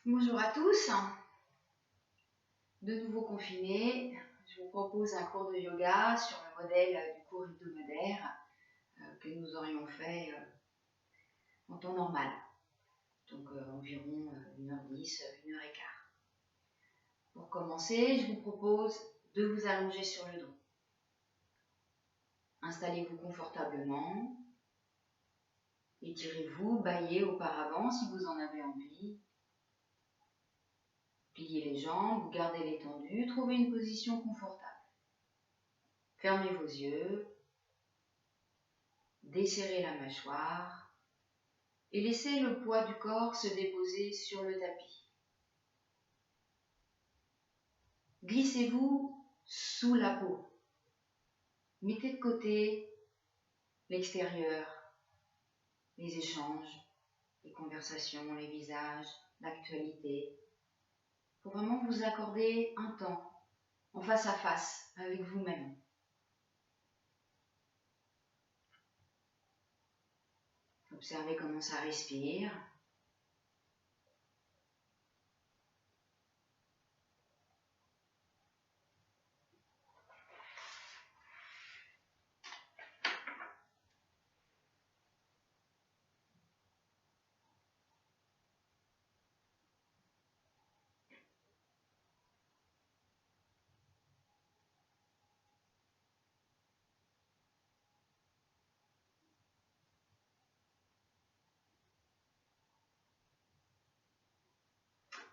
Bonjour à tous, de nouveau confinés. Je vous propose un cours de yoga sur le modèle du cours hebdomadaire que nous aurions fait en temps normal, donc environ 1h10, 1h15. Pour commencer, je vous propose de vous allonger sur le dos. Installez-vous confortablement, étirez-vous, bâillez auparavant si vous en avez envie. Pliez les jambes, vous gardez l'étendue, trouvez une position confortable. Fermez vos yeux, desserrez la mâchoire et laissez le poids du corps se déposer sur le tapis. Glissez-vous sous la peau. Mettez de côté l'extérieur, les échanges, les conversations, les visages, l'actualité, pour vraiment vous accorder un temps en face à face avec vous-même. Observez comment ça respire.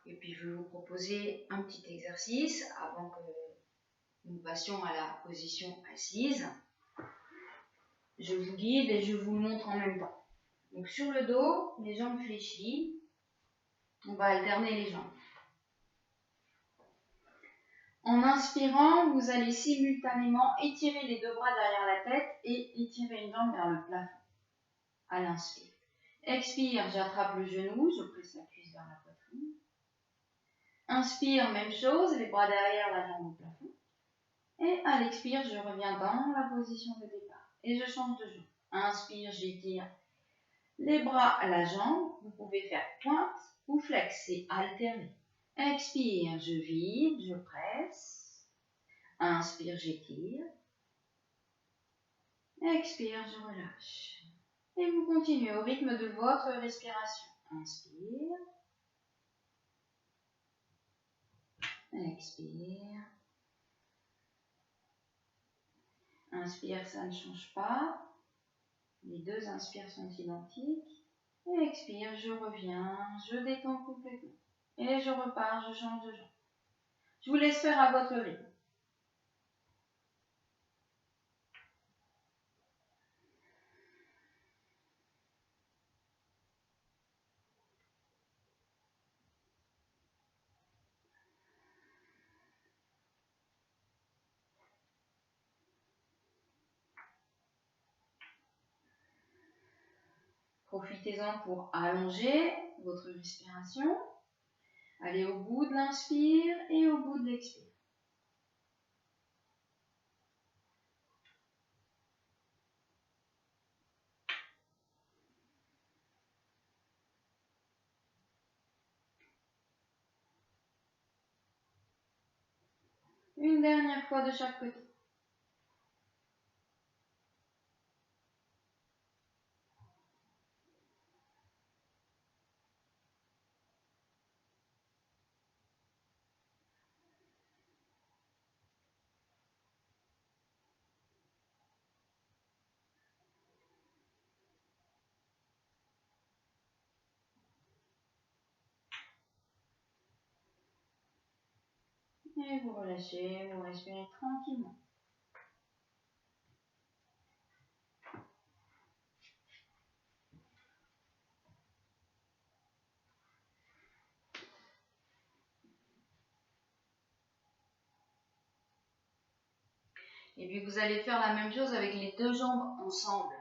Et puis je vais vous proposer un petit exercice avant que nous passions à la position assise. Je vous guide et je vous le montre en même temps. Donc sur le dos, les jambes fléchies, on va alterner les jambes. En inspirant, vous allez simultanément étirer les deux bras derrière la tête et étirer une jambe vers le plafond. À l'inspire. Expire, j'attrape le genou, je presse la cuisse vers la poitrine. Inspire, même chose, les bras derrière, la jambe au plafond. Et à l'expire, je reviens dans la position de départ. Et je change de jambe. Inspire, j'étire les bras à la jambe. Vous pouvez faire pointe ou flex, c'est alterner. Expire, je vide, je presse. Inspire, j'étire. Expire, je relâche. Et vous continuez au rythme de votre respiration. Inspire. Expire. Inspire, ça ne change pas. Les deux inspires sont identiques. Et expire, je reviens, je détends complètement. Et je repars, je change de jambe. Je vous laisse faire à votre rythme. Profitez-en pour allonger votre respiration. Allez au bout de l'inspire et au bout de l'expire. Une dernière fois de chaque côté. Et vous relâchez, vous respirez tranquillement. Et puis vous allez faire la même chose avec les deux jambes ensemble.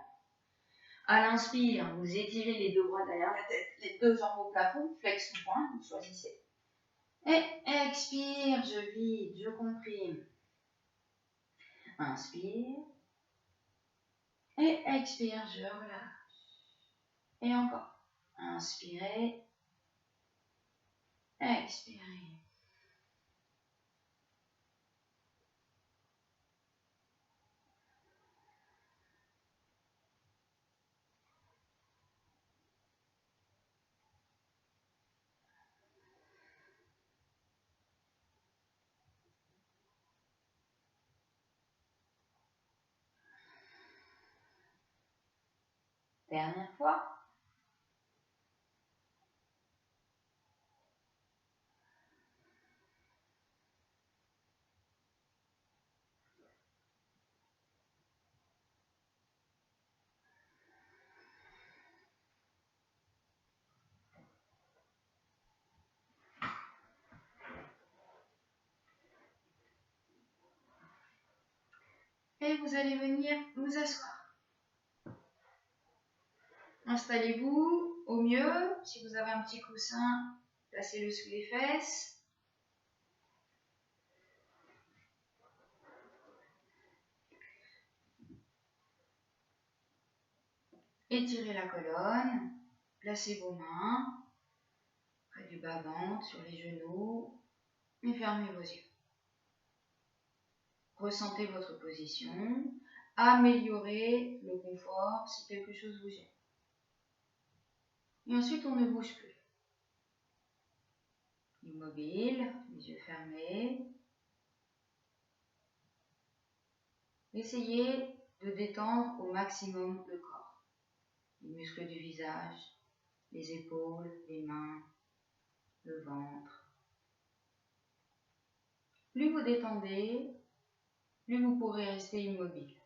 À l'inspire, vous étirez les deux bras derrière la tête, les deux jambes au plafond, flex ou point, vous choisissez. Et expire, je vide, je comprime. Inspire. Et expire, je relâche. Et encore. Inspirez. Expirez. Dernière fois. Et vous allez venir vous asseoir. Installez-vous au mieux. Si vous avez un petit coussin, placez-le sous les fesses. Étirez la colonne. Placez vos mains près du bas-ventre, sur les genoux, et fermez vos yeux. Ressentez votre position. Améliorez le confort si quelque chose vous gêne. Et ensuite, on ne bouge plus. Immobile, les yeux fermés. Essayez de détendre au maximum le corps. Les muscles du visage, les épaules, les mains, le ventre. Plus vous détendez, plus vous pourrez rester immobile.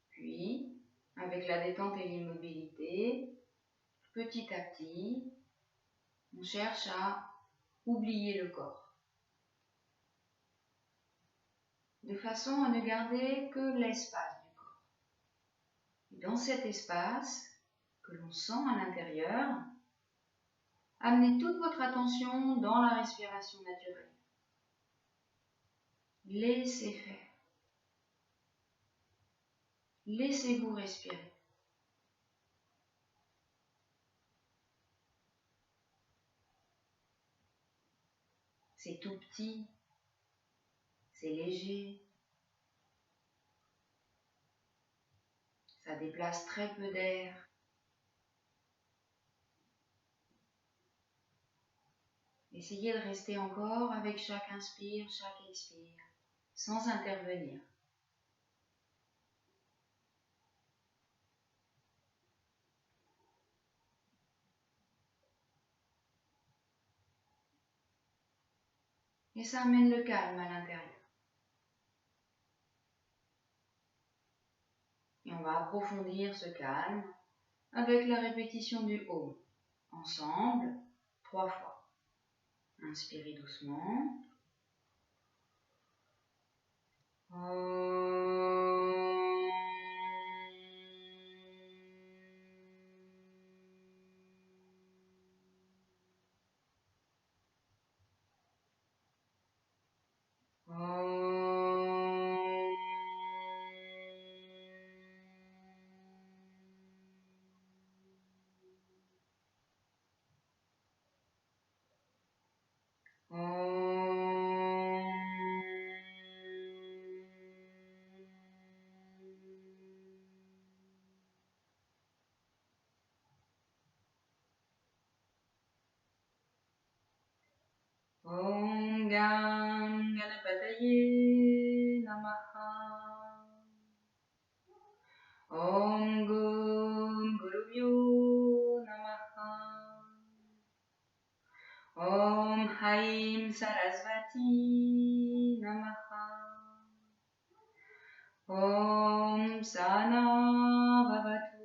Puis, avec la détente et l'immobilité, petit à petit, on cherche à oublier le corps, de façon à ne garder que l'espace du corps. Et dans cet espace que l'on sent à l'intérieur, amenez toute votre attention dans la respiration naturelle. Laissez faire. Laissez-vous respirer. C'est tout petit, c'est léger, ça déplace très peu d'air. Essayez de rester encore avec chaque inspire, chaque expire, sans intervenir. Et ça amène le calme à l'intérieur. Et on va approfondir ce calme avec la répétition du Om. Ensemble, 3 fois. Inspirez doucement. Om Gam Ganapataye Namaha. Om Gum Gurubhyo Namaha. Om Haim Sarasvati Namaha. Om Sana Bhavatu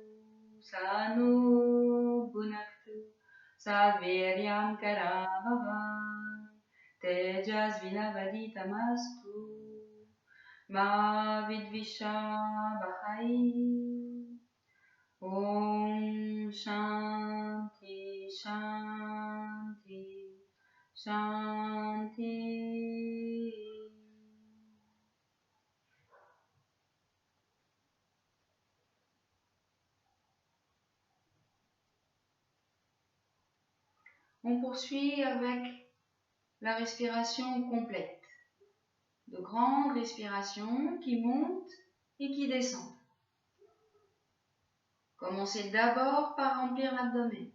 Sanu Bhunaktu Saviryam Karavavan Tejasvinavaditamastu Ma Vidvishavahai. Om Shanti Shanti Shanti. On poursuit avec la respiration complète. De grandes respirations qui montent et qui descendent. Commencez d'abord par remplir l'abdomen,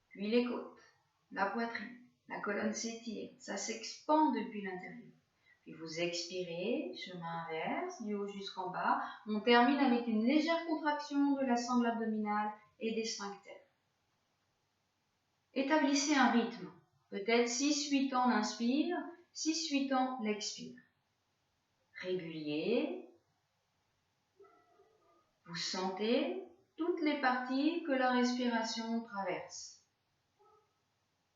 puis les côtes, la poitrine, la colonne s'étire, ça s'expand depuis l'intérieur. Puis vous expirez, chemin inverse, du haut jusqu'en bas. On termine avec une légère contraction de la sangle abdominale et des sphincters. Établissez un rythme, peut-être 6-8 temps l'inspire, 6-8 temps l'expire. Régulier. Vous sentez toutes les parties que la respiration traverse.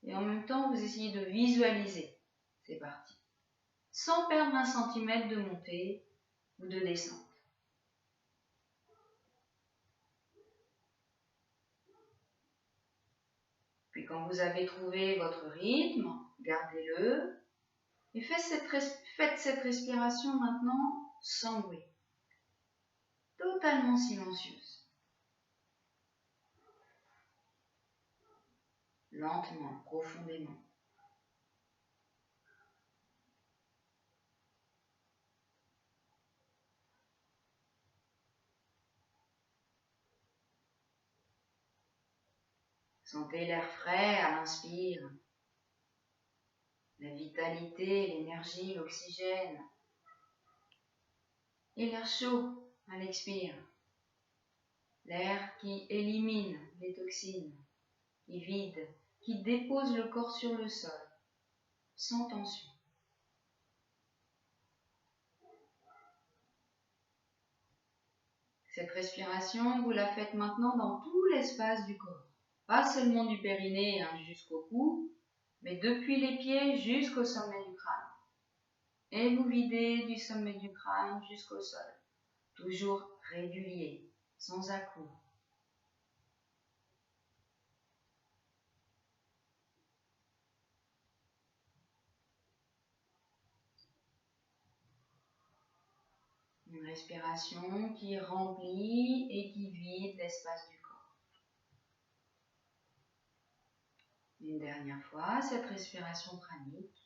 Et en même temps, vous essayez de visualiser ces parties, sans perdre 1 centimètre de montée ou de descente. Puis quand vous avez trouvé votre rythme, gardez-le et faites cette respiration maintenant sans bruit, totalement silencieuse. Lentement, profondément. Sentez l'air frais à l'inspire, la vitalité, l'énergie, l'oxygène, et l'air chaud à l'expire, l'air qui élimine les toxines, qui vide, qui dépose le corps sur le sol, sans tension. Cette respiration, vous la faites maintenant dans tout l'espace du corps. Pas seulement du périnée jusqu'au cou, mais depuis les pieds jusqu'au sommet du crâne. Et vous videz du sommet du crâne jusqu'au sol. Toujours régulier, sans à-coups. Une respiration qui remplit et qui vide l'espace du corps. Une dernière fois, cette respiration pranique.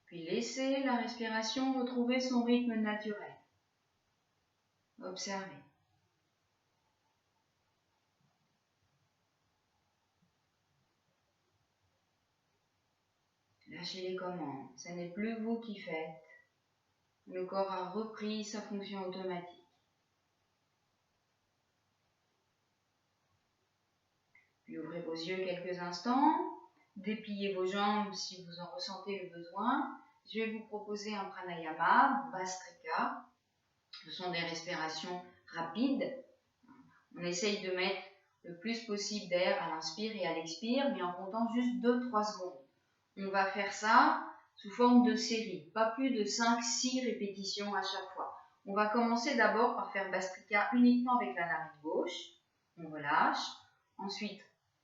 Puis laissez la respiration retrouver son rythme naturel. Observez. Lâchez les commandes, ce n'est plus vous qui faites. Le corps a repris sa fonction automatique. Puis ouvrez vos yeux quelques instants, dépliez vos jambes si vous en ressentez le besoin. Je vais vous proposer un pranayama, Bhastrika. Ce sont des respirations rapides. On essaye de mettre le plus possible d'air à l'inspire et à l'expire, mais en comptant juste 2-3 secondes. On va faire ça sous forme de série, pas plus de 5-6 répétitions à chaque fois. On va commencer d'abord par faire Bhastrika uniquement avec la narine gauche. On relâche. Ensuite,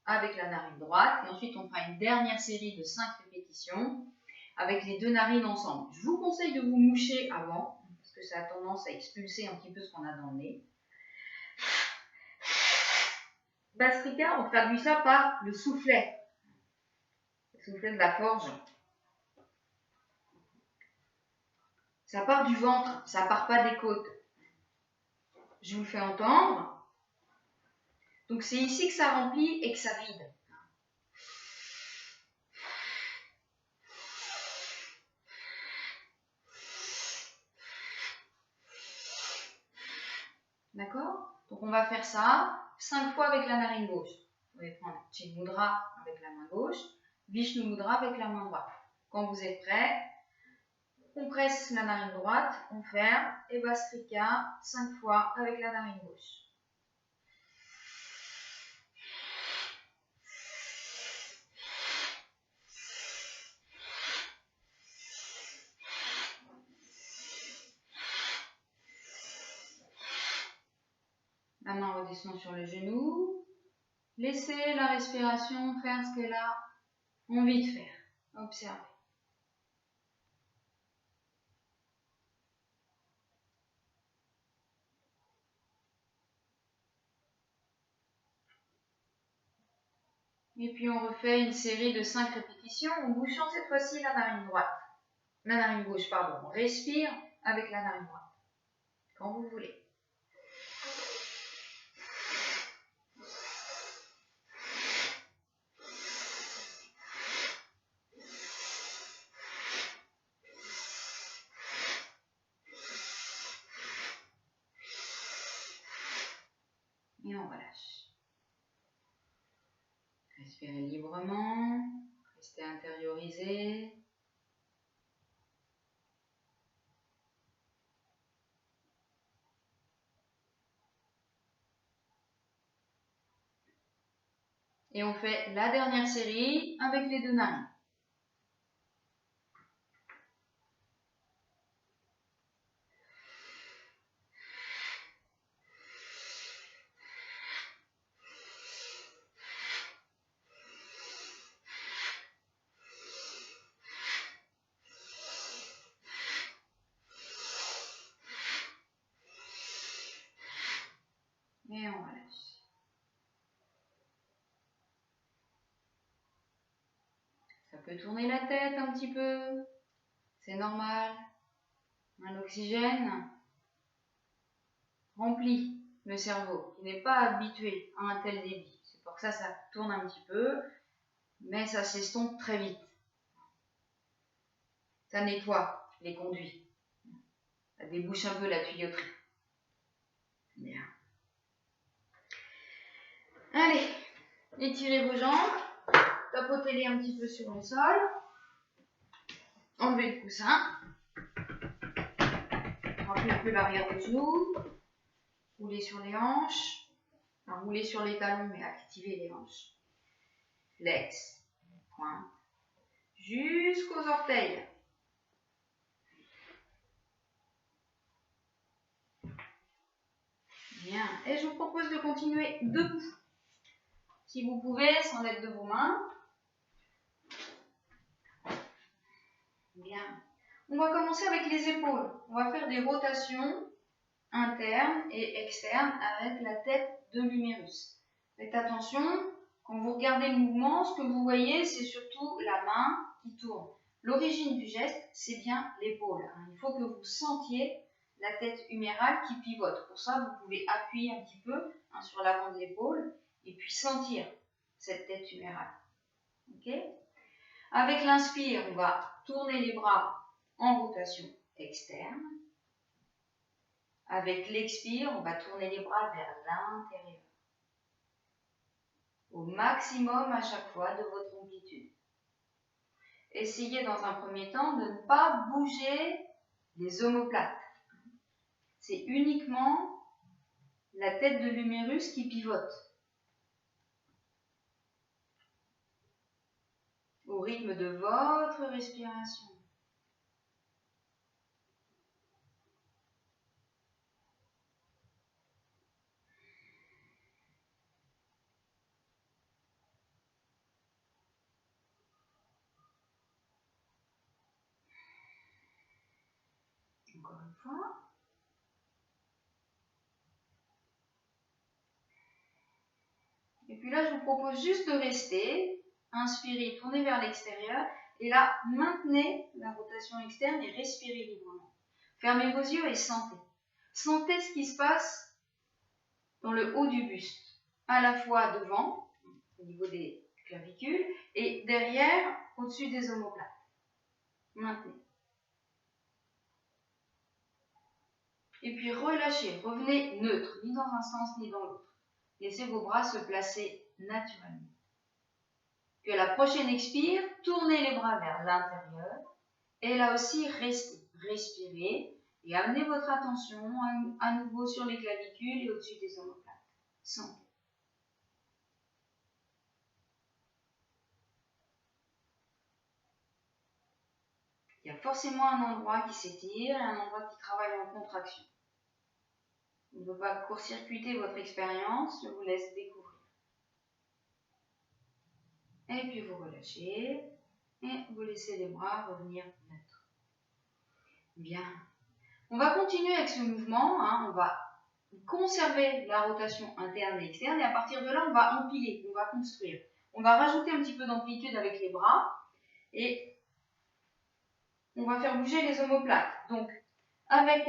avec la narine droite. Et ensuite, on fera une dernière série de 5 répétitions avec les 2 narines ensemble. Je vous conseille de vous moucher avant, parce que ça a tendance à expulser un petit peu ce qu'on a dans le nez. Bhastrika, on traduit ça par le soufflet. Le soufflet de la forge. Ça part du ventre, ça part pas des côtes. Je vous le fais entendre. Donc c'est ici que ça remplit et que ça vide. D'accord? Donc on va faire ça 5 fois avec la narine gauche. Vous allez prendre Chin Mudra avec la main gauche, Vishnu Mudra avec la main droite. Quand vous êtes prêts, on presse la narine droite, on ferme et Bhastrika 5 fois avec la narine gauche. La main redescend sur le genou. Laissez la respiration faire ce qu'elle a envie de faire. Observez. Et puis on refait une série de 5 répétitions en bouchant cette fois-ci la narine droite. La narine gauche, pardon. On respire avec la narine droite. Quand vous voulez. Et on relâche. Respirez librement. Restez intériorisé. Et on fait la dernière série avec les 2 narines. Et on relâche. Ça peut tourner la tête un petit peu. C'est normal. L'oxygène remplit le cerveau, qui n'est pas habitué à un tel débit. C'est pour ça que ça tourne un petit peu, mais ça s'estompe très vite. Ça nettoie les conduits. Ça débouche un peu la tuyauterie. Bien. Allez, étirez vos jambes, tapotez-les un petit peu sur le sol, enlevez le coussin, rappelez un peu l'arrière des genoux, roulez sur les hanches, enfin, roulez sur les talons mais activez les hanches. Flex, pointe, jusqu'aux orteils. Bien, et je vous propose de continuer debout. Si vous pouvez, sans l'aide de vos mains. Bien. On va commencer avec les épaules. On va faire des rotations internes et externes avec la tête de l'humérus. Faites attention, quand vous regardez le mouvement, ce que vous voyez, c'est surtout la main qui tourne. L'origine du geste, c'est bien l'épaule. Il faut que vous sentiez la tête humérale qui pivote. Pour ça, vous pouvez appuyer un petit peu sur l'avant de l'épaule et puis sentir cette tête humérale. Okay ? Avec l'inspire, on va tourner les bras en rotation externe. Avec l'expire, on va tourner les bras vers l'intérieur. Au maximum à chaque fois de votre amplitude. Essayez dans un premier temps de ne pas bouger les omoplates. C'est uniquement la tête de l'humérus qui pivote. Au rythme de votre respiration. Encore une fois. Et puis là, je vous propose juste de rester. Inspirez, tournez vers l'extérieur. Et là, maintenez la rotation externe et respirez librement. Fermez vos yeux et sentez. Sentez ce qui se passe dans le haut du buste. À la fois devant, au niveau des clavicules, et derrière, au-dessus des omoplates. Maintenez. Et puis relâchez. Revenez neutre, ni dans un sens ni dans l'autre. Laissez vos bras se placer naturellement. Puis à la prochaine expire, tournez les bras vers l'intérieur. Et là aussi, restez. Respirez et amenez votre attention à nouveau sur les clavicules et au-dessus des omoplates. Sentez. Il y a forcément un endroit qui s'étire et un endroit qui travaille en contraction. On ne veut pas court-circuiter votre expérience, je vous laisse découvrir. Et puis vous relâchez. Et vous laissez les bras revenir neutres. Bien. On va continuer avec ce mouvement. On va conserver la rotation interne et externe. Et à partir de là, on va empiler, on va construire. On va rajouter un petit peu d'amplitude avec les bras. Et on va faire bouger les omoplates. Donc, avec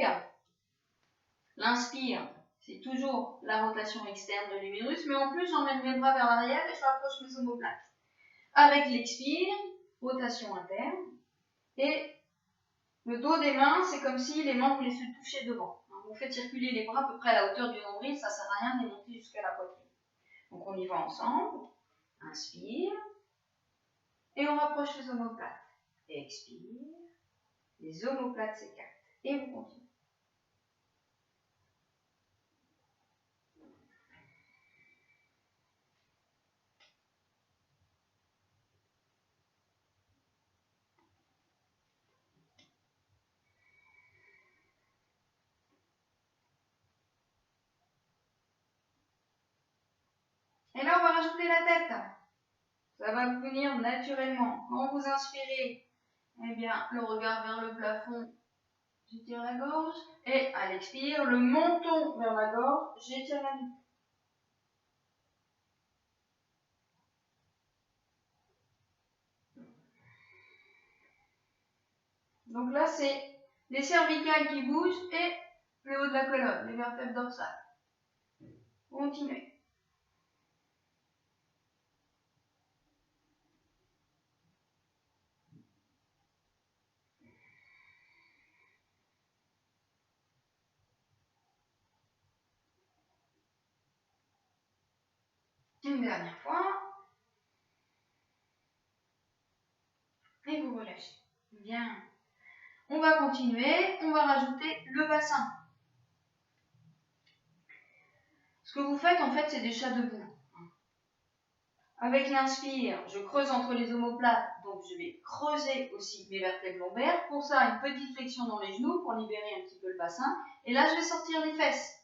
l'inspire, c'est toujours la rotation externe de l'humérus, mais en plus, j'emmène mes bras vers l'arrière et je rapproche mes omoplates. Avec l'expire, rotation interne, et le dos des mains, c'est comme si les mains voulaient se toucher devant. Vous faites circuler les bras à peu près à la hauteur du nombril, ça ne sert à rien de les monter jusqu'à la poitrine. Donc on y va ensemble. Inspire. Et on rapproche les omoplates. Expire. Les omoplates s'écartent. Et vous continuez. Et là, on va rajouter la tête. Ça va venir naturellement. Quand vous inspirez, eh bien, le regard vers le plafond, j'étire la gorge. Et à l'expire, le menton vers la gorge, j'étire la nuque. Donc là, c'est les cervicales qui bougent et le haut de la colonne, les vertèbres dorsales. Continuez. Une dernière fois. Et vous relâchez. Bien. On va continuer. On va rajouter le bassin. Ce que vous faites, en fait, c'est des chats debout. Avec l'inspire, je creuse entre les omoplates, donc je vais creuser aussi mes vertèbres lombaires. Pour ça, une petite flexion dans les genoux pour libérer un petit peu le bassin. Et là, je vais sortir les fesses.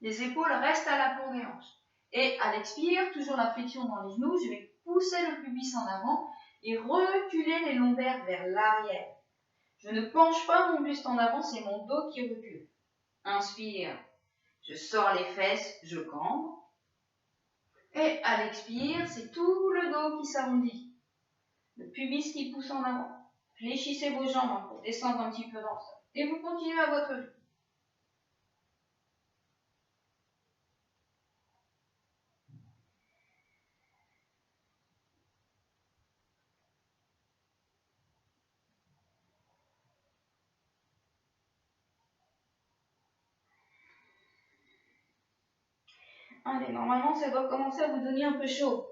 Les épaules restent à l'aplomb des hanches. Et à l'expire, toujours la flexion dans les genoux, je vais pousser le pubis en avant et reculer les lombaires vers l'arrière. Je ne penche pas mon buste en avant, c'est mon dos qui recule. Inspire, je sors les fesses, je cambre. Et à l'expire, c'est tout le dos qui s'arrondit. Le pubis qui pousse en avant. Fléchissez vos jambes pour descendre un petit peu dans le sol. Et vous continuez à votre rythme. Allez, normalement, ça doit commencer à vous donner un peu chaud.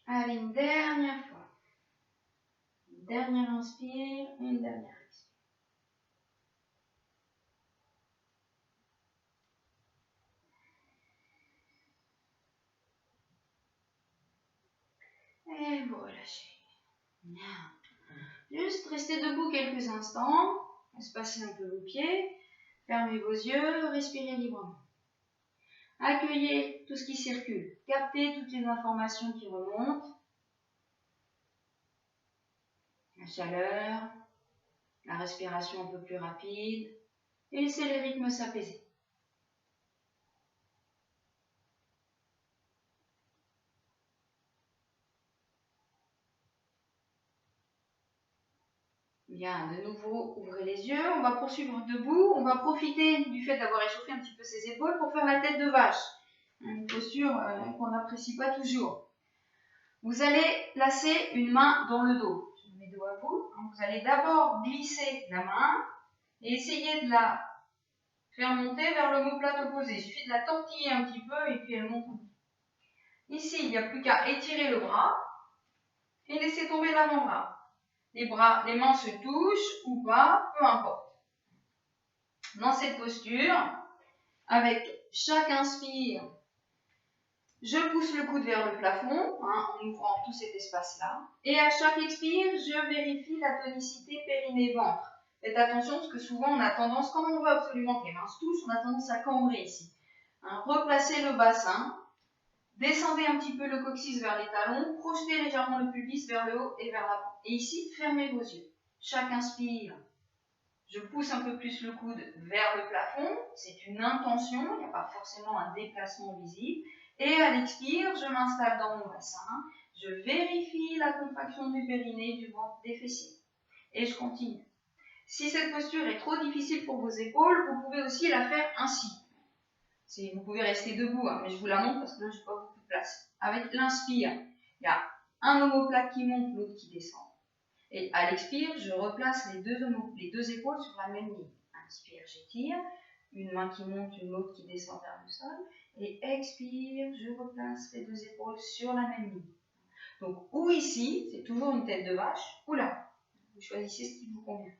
Allez, une dernière fois. Une dernière inspire, une dernière expire. Et vous relâchez. Bien. Juste restez debout quelques instants. Espacez un peu vos pieds. Fermez vos yeux, respirez librement. Accueillez tout ce qui circule. Captez toutes les informations qui remontent. La chaleur, la respiration un peu plus rapide. Et laissez les rythmes s'apaiser. Bien, de nouveau, ouvrez les yeux. On va poursuivre debout. On va profiter du fait d'avoir échauffé un petit peu ses épaules pour faire la tête de vache. Une posture qu'on n'apprécie pas toujours. Vous allez placer une main dans le dos. Je mets mes doigts à vous. Vous allez d'abord glisser la main et essayer de la faire monter vers l'omoplate opposée. Il suffit de la tortiller un petit peu et puis elle monte. Ici, il n'y a plus qu'à étirer le bras et laisser tomber l'avant-bras. les mains se touchent ou pas, peu importe. Dans cette posture, avec chaque inspire, je pousse le coude vers le plafond, en ouvrant tout cet espace-là. Et à chaque expire, je vérifie la tonicité périnée-ventre. Faites attention parce que souvent on a tendance, quand on veut absolument que les mains se touchent, on a tendance à cambrer ici. Replacez le bassin, descendez un petit peu le coccyx vers les talons, projetez légèrement le pubis vers le haut et vers l'avant. Et ici, fermez vos yeux. Chaque inspire, je pousse un peu plus le coude vers le plafond. C'est une intention, il n'y a pas forcément un déplacement visible. Et à l'expire, je m'installe dans mon bassin. Je vérifie la contraction du périnée, du ventre, des fessiers. Et je continue. Si cette posture est trop difficile pour vos épaules, vous pouvez aussi la faire ainsi. Vous pouvez rester debout, mais je vous la montre parce que là, je n'ai pas beaucoup de place. Avec l'inspire, il y a un omoplate qui monte, l'autre qui descend. Et à l'expire, je replace les deux épaules sur la même ligne. Inspire, j'étire. Une main qui monte, une autre qui descend vers le sol. Et expire, je replace les deux épaules sur la même ligne. Donc, ou ici, c'est toujours une tête de vache, ou là. Vous choisissez ce qui vous convient.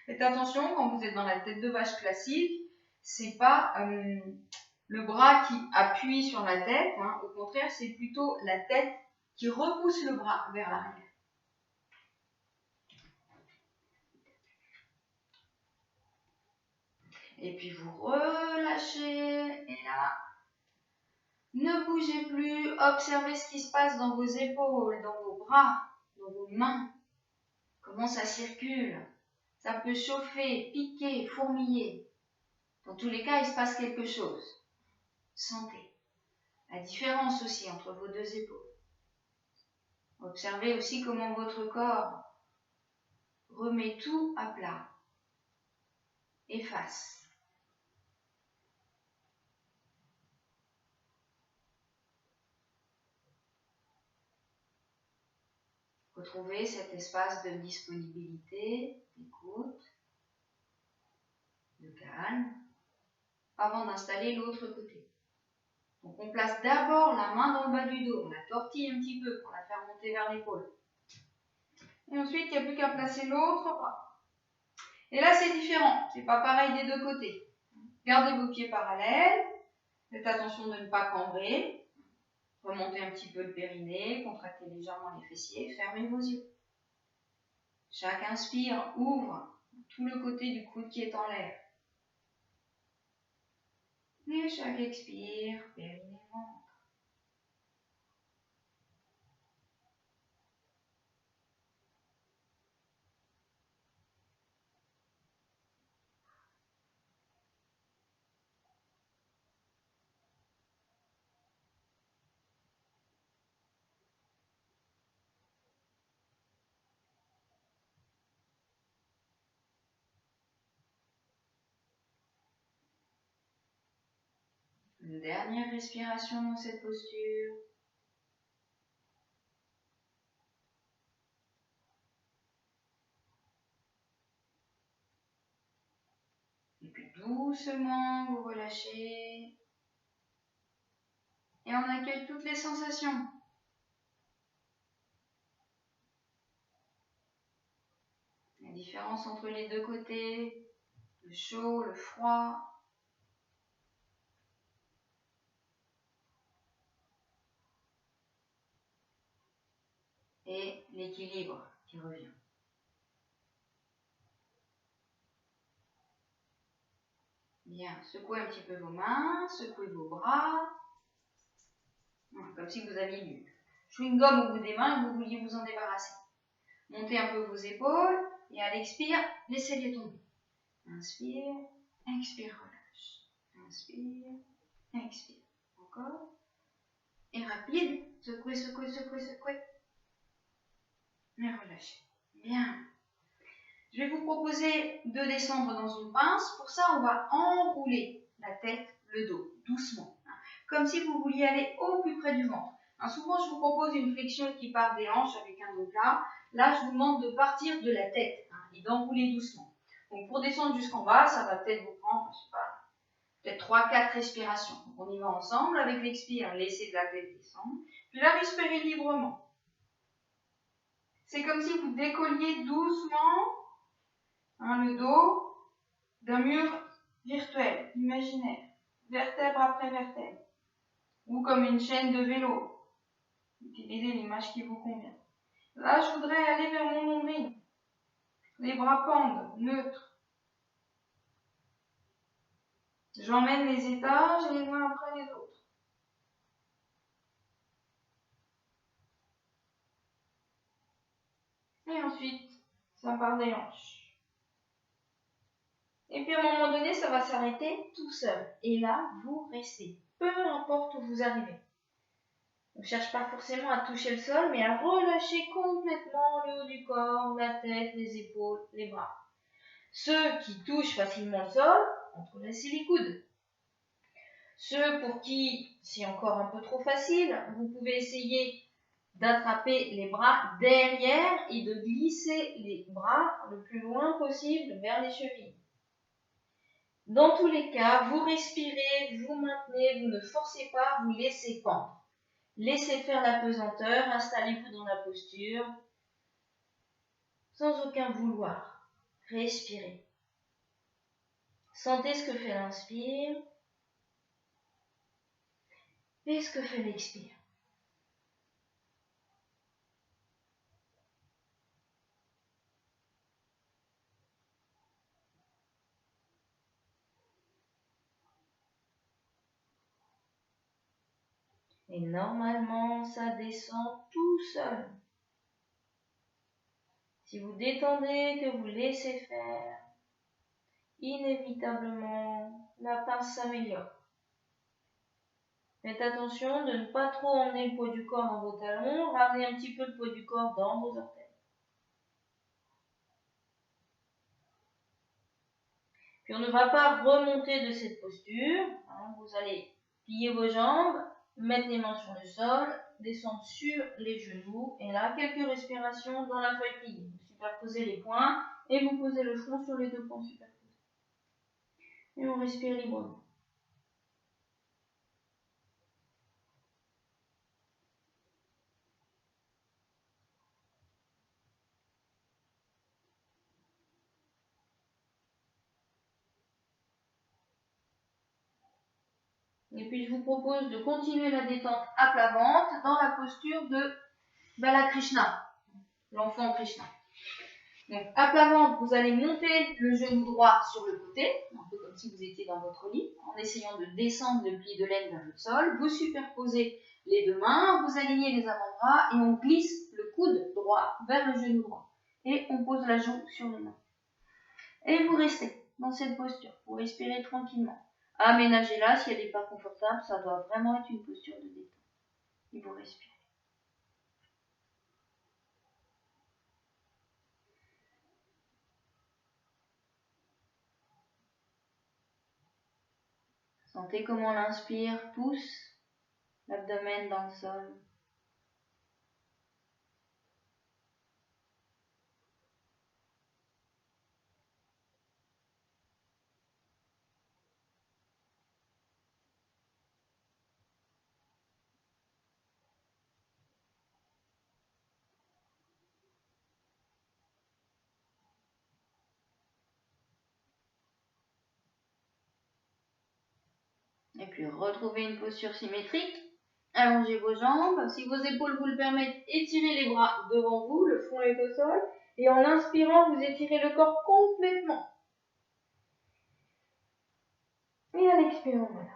Faites attention, quand vous êtes dans la tête de vache classique, c'est pas le bras qui appuie sur la tête. Au contraire, c'est plutôt la tête qui repousse le bras vers l'arrière. Et puis vous relâchez, et là, ne bougez plus, observez ce qui se passe dans vos épaules, dans vos bras, dans vos mains, comment ça circule. Ça peut chauffer, piquer, fourmiller. Dans tous les cas, il se passe quelque chose. Sentez la différence aussi entre vos deux épaules. Observez aussi comment votre corps remet tout à plat. Efface. Retrouvez cet espace de disponibilité, d'écoute, de calme, avant d'installer l'autre côté. Donc on place d'abord la main dans le bas du dos, on la tortille un petit peu pour la faire monter vers l'épaule. Et ensuite, il n'y a plus qu'à placer l'autre bras. Et là, c'est différent, c'est pas pareil des deux côtés. Gardez vos pieds parallèles, faites attention de ne pas cambrer. Remontez un petit peu le périnée, contractez légèrement les fessiers, fermez vos yeux. Chaque inspire ouvre tout le côté du coude qui est en l'air. Et chaque expire, périnée, ventre. Une dernière respiration dans cette posture. Et puis doucement, vous relâchez. Et on accueille toutes les sensations. La différence entre les deux côtés, le chaud, le froid. Et l'équilibre qui revient. Bien, secouez un petit peu vos mains, secouez vos bras. Comme si vous aviez du chewing-gum au bout des mains et que vous vouliez vous en débarrasser. Montez un peu vos épaules et à l'expire, laissez-les tomber. Inspire, expire, relâche. Inspire, expire. Encore. Et rapide, secouez, secouez, secouez, secouez. Et relâchez. Bien. Je vais vous proposer de descendre dans une pince. Pour ça, on va enrouler la tête, le dos, doucement. Comme si vous vouliez aller au plus près du ventre. Souvent, je vous propose une flexion qui part des hanches avec un dos plat. Là, je vous demande de partir de la tête et d'enrouler doucement. Donc, pour descendre jusqu'en bas, ça va peut-être vous prendre, je sais pas, peut-être 3-4 respirations. Donc, on y va ensemble. Avec l'expire, laissez de la tête descendre. Puis là, respirez librement. C'est comme si vous décolliez doucement le dos d'un mur virtuel, imaginaire, vertèbre après vertèbre, ou comme une chaîne de vélo. Utilisez l'image qui vous convient. Là, je voudrais aller vers mon nombril. Les bras pendent, neutres. J'emmène les étages les uns après les autres. Et ensuite, ça part des hanches. Et puis à un moment donné, ça va s'arrêter tout seul. Et là, vous restez. Peu importe où vous arrivez. On ne cherche pas forcément à toucher le sol, mais à relâcher complètement le haut du corps, la tête, les épaules, les bras. Ceux qui touchent facilement le sol, entrelacez les coudes. Ceux pour qui c'est encore un peu trop facile, vous pouvez essayer d'attraper les bras derrière et de glisser les bras le plus loin possible vers les chevilles. Dans tous les cas, vous respirez, vous maintenez, vous ne forcez pas, vous laissez pendre. Laissez faire la pesanteur, installez-vous dans la posture, sans aucun vouloir. Respirez. Sentez ce que fait l'inspire et ce que fait l'expire. Et normalement, ça descend tout seul. Si vous détendez, que vous laissez faire, inévitablement, la pince s'améliore. Faites attention de ne pas trop emmener le poids du corps dans vos talons, ramenez un petit peu le poids du corps dans vos orteils. Puis on ne va pas remonter de cette posture, vous allez plier vos jambes, mettre les mains sur le sol, descendre sur les genoux, et là, quelques respirations dans la feuille pliée. Vous superposez les poings, et vous posez le front sur les deux poings superposés. Et on respire librement. Et puis je vous propose de continuer la détente à plat ventre dans la posture de Balakrishna, l'enfant Krishna. Donc à plat ventre, vous allez monter le genou droit sur le côté, un peu comme si vous étiez dans votre lit, en essayant de descendre le pli de laine vers le sol. Vous superposez les deux mains, vous alignez les avant-bras et on glisse le coude droit vers le genou droit. Et on pose la joue sur les mains. Et vous restez dans cette posture, vous respirez tranquillement. Aménagez-la si elle n'est pas confortable, ça doit vraiment être une posture de détente. Et vous respirez. Sentez comment l'inspire pousse l'abdomen dans le sol. Et puis retrouvez une posture symétrique. Allongez vos jambes. Si vos épaules vous le permettent, étirez les bras devant vous, le front est au sol. Et en inspirant, vous étirez le corps complètement. Et à l'expiration, voilà.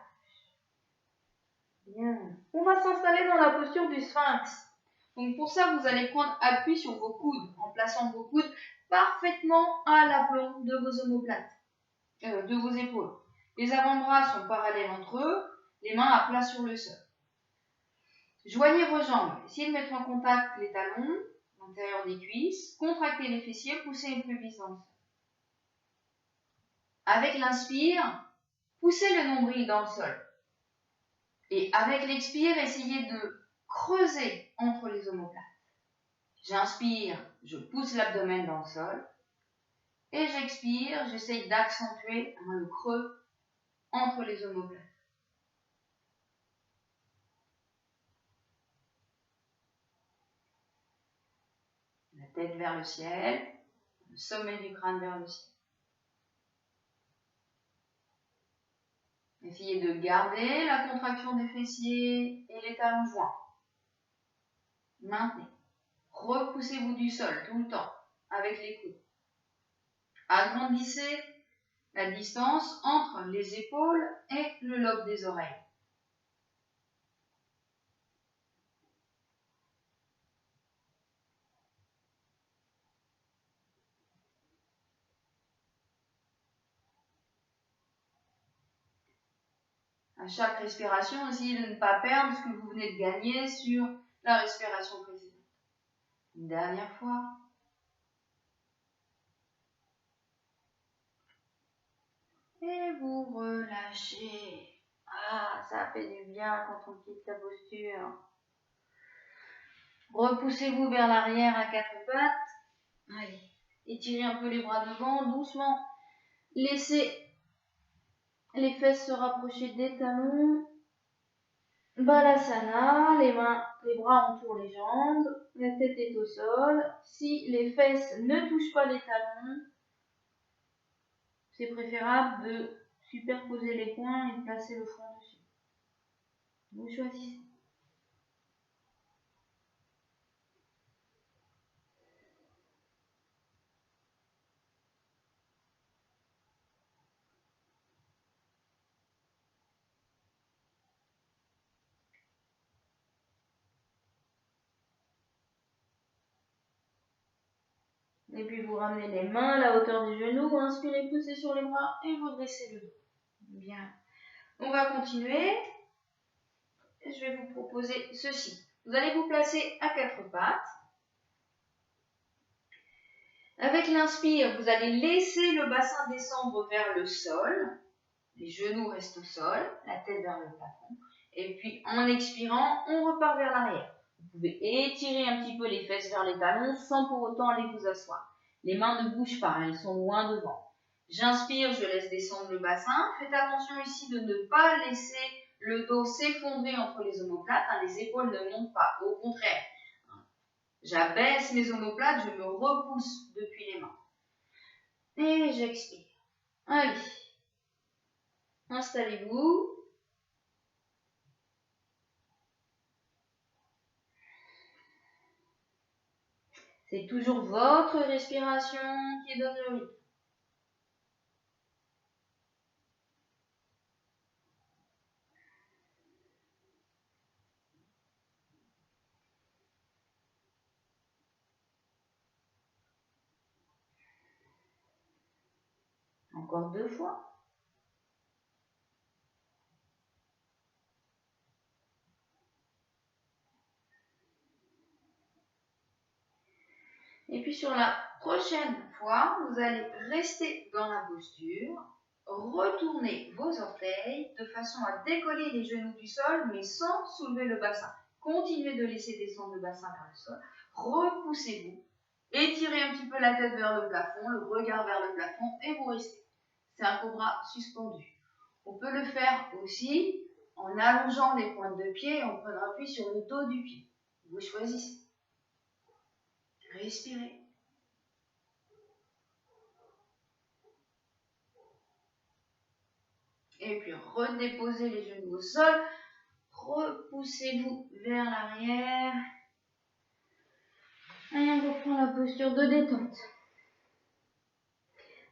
Bien. On va s'installer dans la posture du sphinx. Donc pour ça, vous allez prendre appui sur vos coudes, en plaçant vos coudes parfaitement à l'aplomb de vos omoplates, de vos épaules. Les avant-bras sont parallèles entre eux, les mains à plat sur le sol. Joignez vos jambes, essayez de mettre en contact les talons, l'intérieur des cuisses, contractez les fessiers, poussez une pubis dans le sol. Avec l'inspire, poussez le nombril dans le sol. Et avec l'expire, essayez de creuser entre les omoplates. J'inspire, je pousse l'abdomen dans le sol. Et j'expire, j'essaye d'accentuer le creux entre les omoplates. tête vers le ciel, le sommet du crâne vers le ciel. Essayez de garder la contraction des fessiers et les talons joints. Maintenez. Repoussez-vous du sol tout le temps avec les coudes. Agrandissez la distance entre les épaules et le lobe des oreilles. À chaque respiration, essayez de ne pas perdre ce que vous venez de gagner sur la respiration précédente. Une dernière fois. Et vous relâchez. Ah, ça fait du bien quand on quitte sa posture. Repoussez-vous vers l'arrière à quatre pattes. Allez, étirez un peu les bras devant, doucement. Laissez les fesses se rapprocher des talons. Balasana, les bras entourent les jambes, la tête est au sol. Si les fesses ne touchent pas les talons, c'est préférable de superposer les poings et de placer le front dessus. Vous choisissez. Et puis vous ramenez les mains à la hauteur des genoux, vous inspirez, poussez sur les bras et vous dressez le dos. Bien. On va continuer. Je vais vous proposer ceci. Vous allez vous placer à quatre pattes. Avec l'inspire, vous allez laisser le bassin descendre vers le sol. Les genoux restent au sol, la tête vers le plafond. Et puis en expirant, on repart vers l'arrière. Vous pouvez étirer un petit peu les fesses vers les talons sans pour autant aller vous asseoir. Les mains ne bougent pas, elles sont loin devant. J'inspire, je laisse descendre le bassin. Faites attention ici de ne pas laisser le dos s'effondrer entre les omoplates. Les épaules ne montent pas, au contraire. J'abaisse mes omoplates, je me repousse depuis les mains. Et j'expire. Allez. Installez-vous. C'est toujours votre respiration qui donne le rythme. Encore deux fois. Et puis sur la prochaine fois, vous allez rester dans la posture, retourner vos orteils de façon à décoller les genoux du sol, mais sans soulever le bassin. Continuez de laisser descendre le bassin vers le sol. Repoussez-vous. Étirez un petit peu la tête vers le plafond, le regard vers le plafond, et vous restez. C'est un cobra suspendu. On peut le faire aussi en allongeant les pointes de pied et en prenant appui sur le dos du pied. Vous choisissez. Respirez. Et puis redéposez les genoux au sol. Repoussez-vous vers l'arrière. Et on reprend la posture de détente.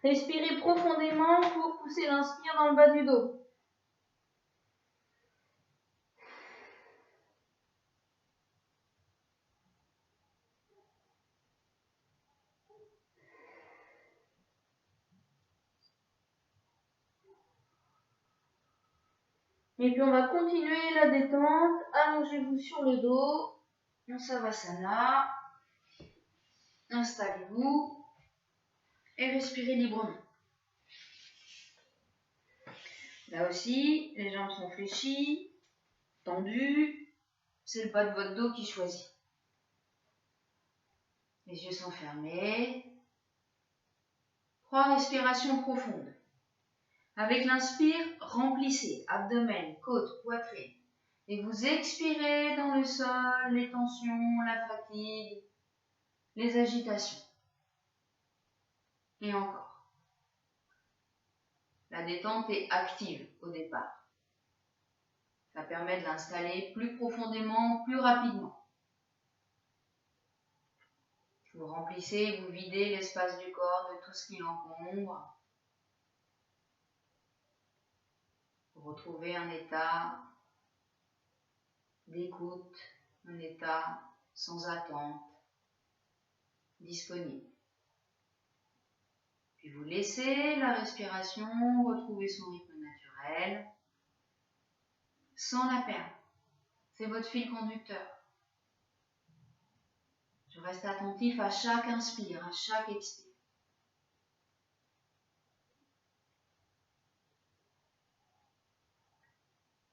Respirez profondément pour pousser l'inspire dans le bas du dos. Et puis on va continuer la détente. Allongez-vous sur le dos. En Savasana. Installez-vous. Et respirez librement. Là aussi, les jambes sont fléchies, tendues. C'est le bas de votre dos qui choisit. Les yeux sont fermés. 3 respirations profondes. Avec l'inspire, remplissez abdomen, côte, poitrine. Et vous expirez dans le sol les tensions, la fatigue. les agitations. Et encore. La détente est active au départ. Ça permet de l'installer plus profondément, plus rapidement. Vous remplissez, vous videz l'espace du corps de tout ce qui l'encombre. Vous retrouvez un état d'écoute, un état sans attente, disponible. Puis vous laissez la respiration retrouver son rythme naturel, sans la perdre. C'est votre fil conducteur. Je reste attentif à chaque inspire, à chaque expire.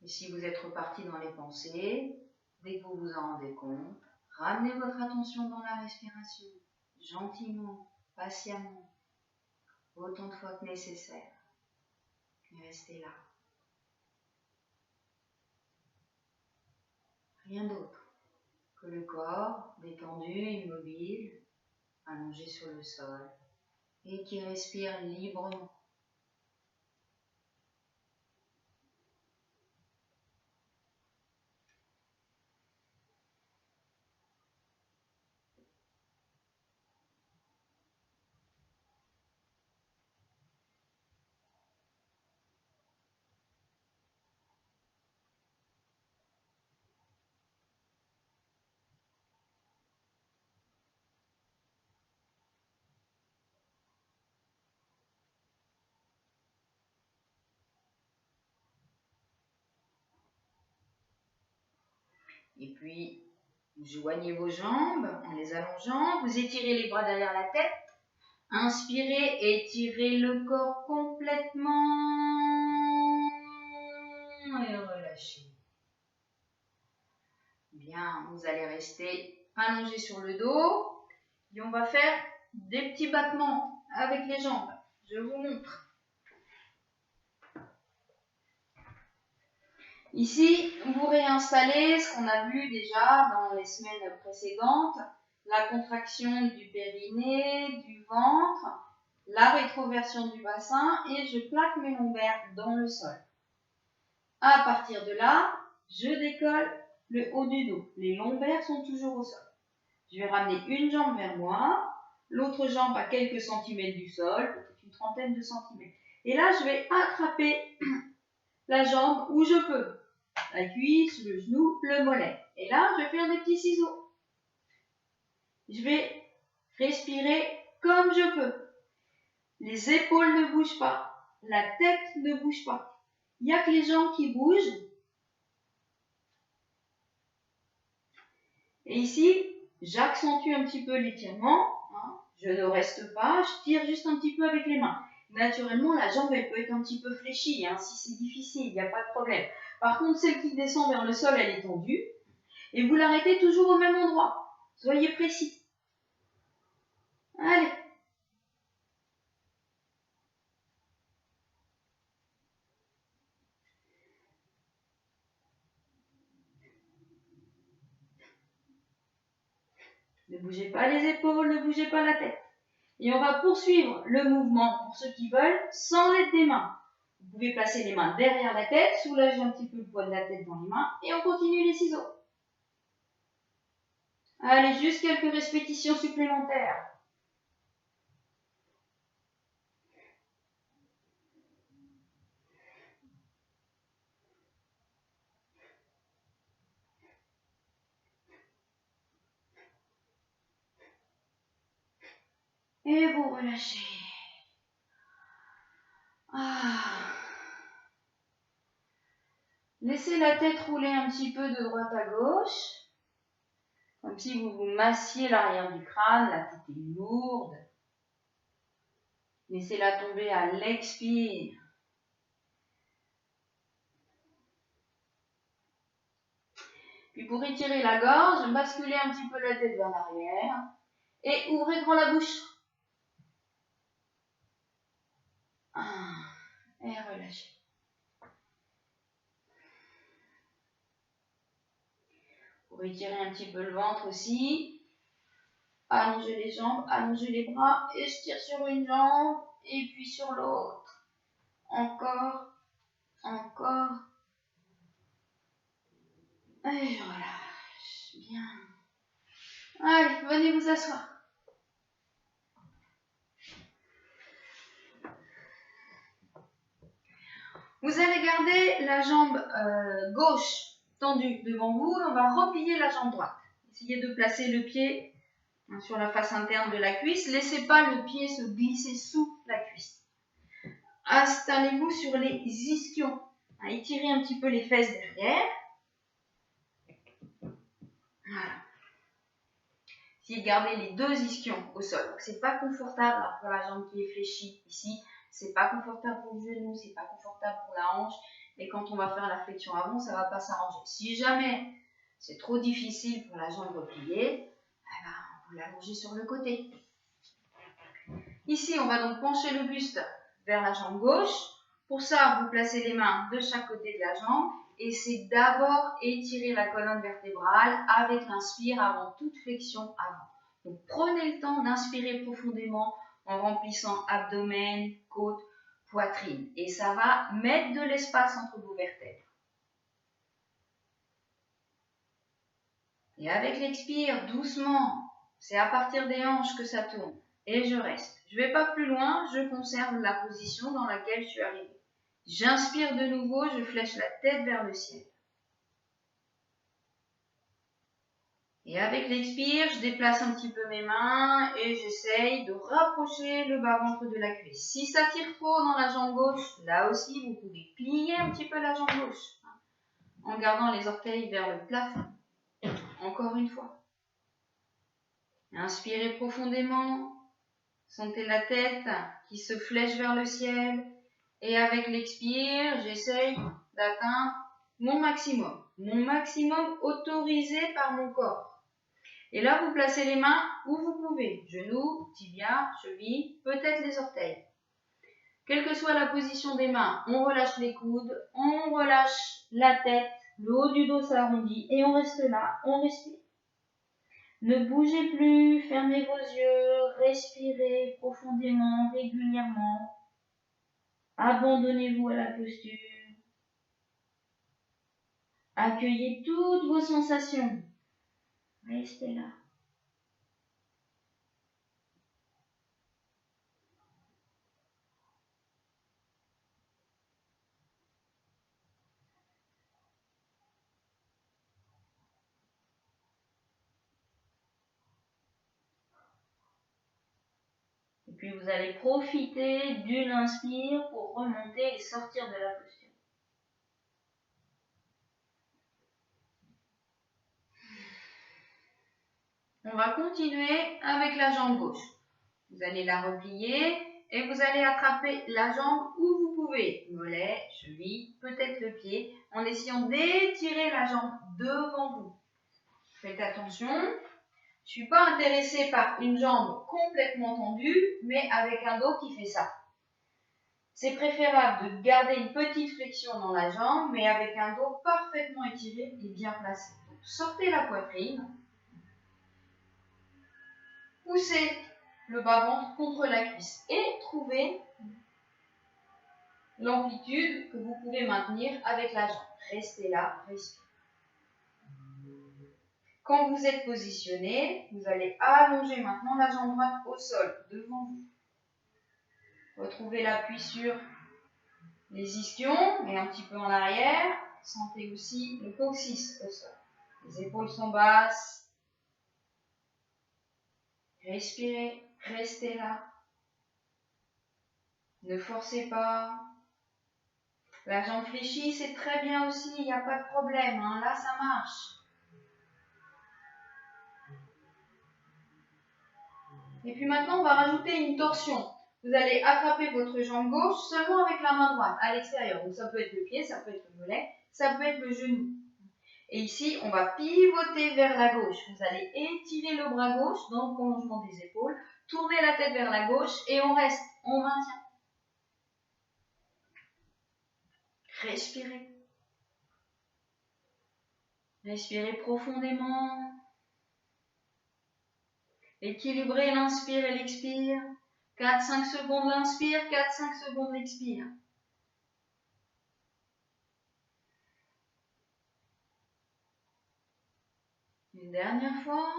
Et si vous êtes reparti dans les pensées, dès que vous vous en rendez compte, ramenez votre attention dans la respiration, gentiment, patiemment, autant de fois que nécessaire. Et restez là. Rien d'autre que le corps détendu, immobile, allongé sur le sol, et qui respire librement. Et puis, vous joignez vos jambes en les allongeant, vous étirez les bras derrière la tête. Inspirez, étirez le corps complètement et relâchez. Bien, vous allez rester allongé sur le dos et on va faire des petits battements avec les jambes. Je vous montre. Ici, vous réinstallez ce qu'on a vu déjà dans les semaines précédentes, la contraction du périnée, du ventre, la rétroversion du bassin et je plaque mes lombaires dans le sol. À partir de là, je décolle le haut du dos. Les lombaires sont toujours au sol. Je vais ramener une jambe vers moi, l'autre jambe à quelques centimètres du sol, peut-être une trentaine de centimètres. Et là, je vais attraper la jambe où je peux. La cuisse, le genou, le mollet. Et là, je vais faire des petits ciseaux. Je vais respirer comme je peux. Les épaules ne bougent pas. La tête ne bouge pas. Il n'y a que les jambes qui bougent. Et ici, j'accentue un petit peu l'étirement. Je ne reste pas, je tire juste un petit peu avec les mains. Naturellement, la jambe, elle peut être un petit peu fléchie. Si c'est difficile, il n'y a pas de problème. Par contre, celle qui descend vers le sol, elle est tendue. Et vous l'arrêtez toujours au même endroit. Soyez précis. Allez. Ne bougez pas les épaules, ne bougez pas la tête. Et on va poursuivre le mouvement, pour ceux qui veulent, sans l'aide des mains. Vous pouvez placer les mains derrière la tête, soulager un petit peu le poids de la tête dans les mains, et on continue les ciseaux. Allez, juste quelques répétitions supplémentaires. Et vous relâchez. Laissez la tête rouler un petit peu de droite à gauche. Comme si vous vous massiez l'arrière du crâne, la tête est lourde. Laissez-la tomber à l'expire. Puis pour étirer la gorge, basculez un petit peu la tête vers l'arrière et ouvrez grand la bouche. Et relâchez. Pour étirer un petit peu le ventre aussi. allongez les jambes, allongez les bras et je tire sur une jambe et puis sur l'autre. Encore, encore. Et je relâche. Bien. Allez, venez vous asseoir. Vous allez garder la jambe gauche tendue devant vous et on va replier la jambe droite. Essayez de placer le pied sur la face interne de la cuisse. Laissez pas le pied se glisser sous la cuisse. Installez-vous sur les ischions. Étirez un petit peu les fesses derrière. Voilà. Essayez de garder les deux ischions au sol. Donc c'est pas confortable pour la jambe qui est fléchie ici. C'est pas confortable pour le genou, c'est pas confortable pour la hanche. Et quand on va faire la flexion avant, ça va pas s'arranger. Si jamais c'est trop difficile pour la jambe repliée, vous l'allongez sur le côté. Ici, on va donc pencher le buste vers la jambe gauche. Pour ça, vous placez les mains de chaque côté de la jambe et c'est d'abord étirer la colonne vertébrale avec l'inspire avant toute flexion avant. Donc prenez le temps d'inspirer profondément en remplissant abdomen, côte, poitrine et ça va mettre de l'espace entre vos vertèbres. Et avec l'expire, doucement, c'est à partir des hanches que ça tourne. Et je reste. Je ne vais pas plus loin, je conserve la position dans laquelle je suis arrivée. J'inspire de nouveau, je flèche la tête vers le ciel. Et avec l'expire, je déplace un petit peu mes mains et j'essaye de rapprocher le bas-ventre de la cuisse. Si ça tire trop dans la jambe gauche, là aussi, vous pouvez plier un petit peu la jambe gauche en gardant les orteils vers le plafond. Encore une fois. Inspirez profondément. Sentez la tête qui se flèche vers le ciel. Et avec l'expire, j'essaye d'atteindre mon maximum autorisé par mon corps. Et là, vous placez les mains où vous pouvez. Genoux, tibia, cheville, peut-être les orteils. Quelle que soit la position des mains, on relâche les coudes, on relâche la tête, le haut du dos s'arrondit et on reste là, on respire. Ne bougez plus, fermez vos yeux, respirez profondément, régulièrement. Abandonnez-vous à la posture. Accueillez toutes vos sensations. Restez là. Et puis vous allez profiter d'une inspire pour remonter et sortir de la posture. On va continuer avec la jambe gauche. Vous allez la replier et vous allez attraper la jambe où vous pouvez. Mollet, cheville, peut-être le pied, en essayant d'étirer la jambe devant vous. Faites attention, je ne suis pas intéressée par une jambe complètement tendue, mais avec un dos qui fait ça. C'est préférable de garder une petite flexion dans la jambe, mais avec un dos parfaitement étiré et bien placé. Donc, sortez la poitrine, poussez le bas-ventre contre la cuisse et trouvez l'amplitude que vous pouvez maintenir avec la jambe. Restez là, respirez. Quand vous êtes positionné, vous allez allonger maintenant la jambe droite au sol, devant vous. Retrouvez l'appui sur les ischions et un petit peu en arrière. Sentez aussi le coccyx au sol. Les épaules sont basses. Respirez, restez là. Ne forcez pas. La jambe fléchie, c'est très bien aussi, il n'y a pas de problème. Là, ça marche. Et puis maintenant, on va rajouter une torsion. Vous allez attraper votre jambe gauche seulement avec la main droite à l'extérieur. Donc ça peut être le pied, ça peut être le mollet, ça peut être le genou. Et ici, on va pivoter vers la gauche. Vous allez étirer le bras gauche dans le prolongement des épaules, tourner la tête vers la gauche et on reste, on maintient. Respirez. Respirez profondément. Équilibrez l'inspire et l'expire. 4-5 secondes l'inspire, 4-5 secondes l'expire. Une dernière fois.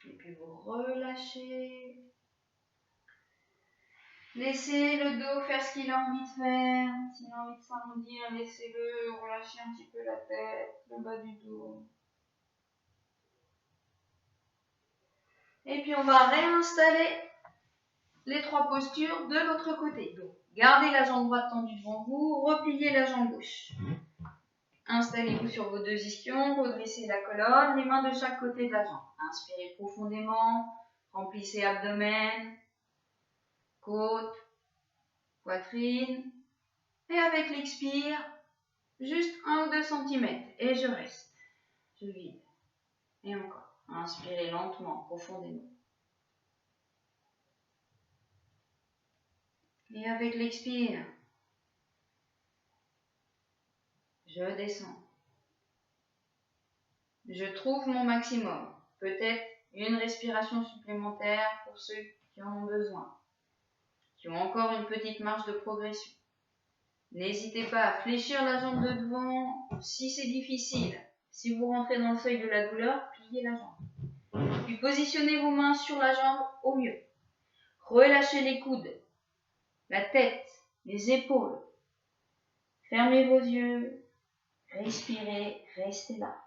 Et puis vous relâchez. Laissez le dos faire ce qu'il a envie de faire. S'il a envie de s'arrondir, laissez-le. Relâchez un petit peu la tête, le bas du dos. Et puis on va réinstaller les 3 postures de l'autre côté. Donc, gardez la jambe droite tendue devant vous, repliez la jambe gauche. Installez-vous sur vos 2 ischions, redressez la colonne, les mains de chaque côté de la jambe. Inspirez profondément, remplissez abdomen, côte, poitrine. Et avec l'expire, juste 1 ou 2 cm. Et je reste. Je vide. Et encore. Inspirez lentement, profondément. Et avec l'expire, je descends. Je trouve mon maximum. Peut-être une respiration supplémentaire pour ceux qui en ont besoin, qui ont encore une petite marge de progression. N'hésitez pas à fléchir la jambe de devant si c'est difficile. Si vous rentrez dans le seuil de la douleur, pliez la jambe. Puis positionnez vos mains sur la jambe au mieux. Relâchez les coudes, la tête, les épaules. Fermez vos yeux, respirez, restez là.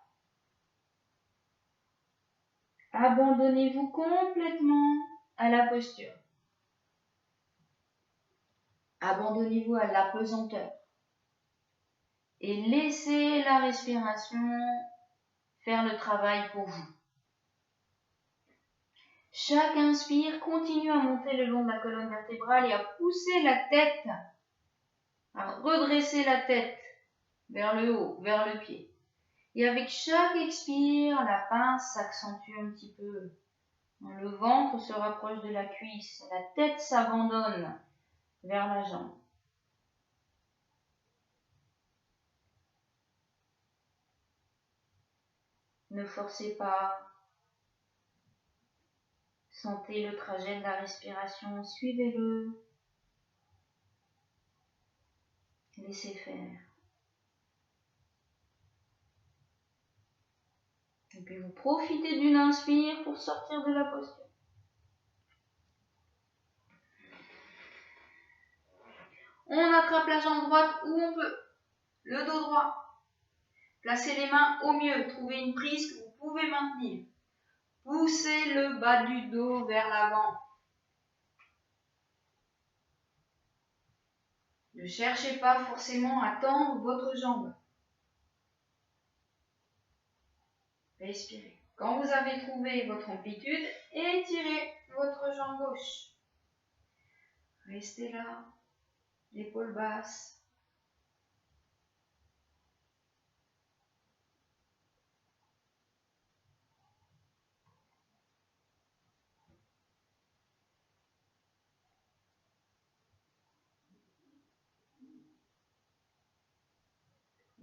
Abandonnez-vous complètement à la posture. Abandonnez-vous à l'apesanteur. Et laissez la respiration faire le travail pour vous. Chaque inspire continue à monter le long de la colonne vertébrale et à pousser la tête, à redresser la tête vers le haut, vers le pied. Et avec chaque expire, la pince s'accentue un petit peu. Le ventre se rapproche de la cuisse, la tête s'abandonne vers la jambe. Ne forcez pas. Sentez le trajet de la respiration, suivez-le. Laissez faire. Et puis vous profitez d'une inspire pour sortir de la posture. On attrape la jambe droite où on peut. Le dos droit. Placez les mains au mieux. Trouvez une prise que vous pouvez maintenir. Poussez le bas du dos vers l'avant. Ne cherchez pas forcément à tendre votre jambe. Respirez. Quand vous avez trouvé votre amplitude, étirez votre jambe gauche. Restez là, l'épaule basse.